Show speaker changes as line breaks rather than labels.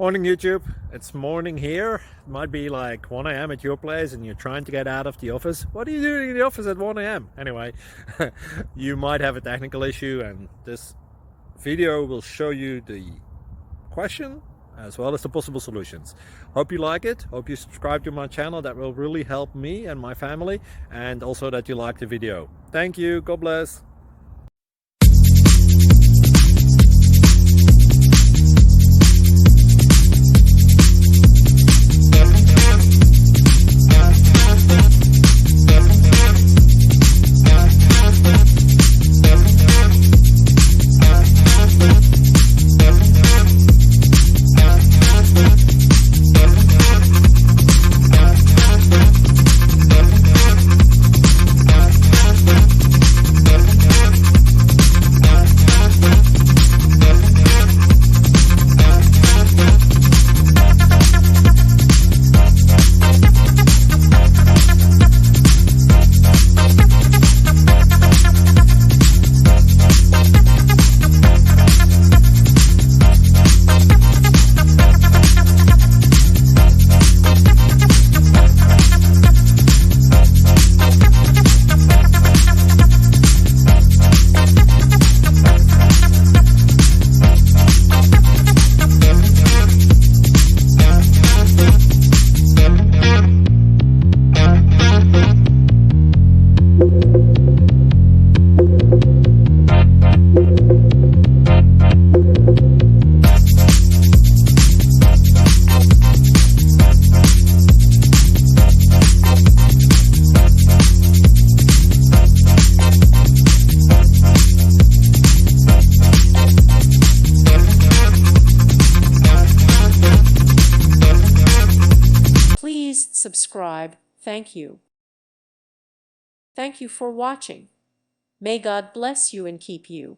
Morning YouTube, it's morning here. It might be like 1 a.m. at your place and you're trying to get out of the office. What are you doing in the office at 1 a.m? Anyway, you might have a technical issue and this video will show you the question as well as the possible solutions. Hope you like it, hope you subscribe to my channel. That will really help me and my family, and also that you like the video. Thank you, God bless.
Please subscribe. Thank you. Thank you for watching. May God bless you and keep you.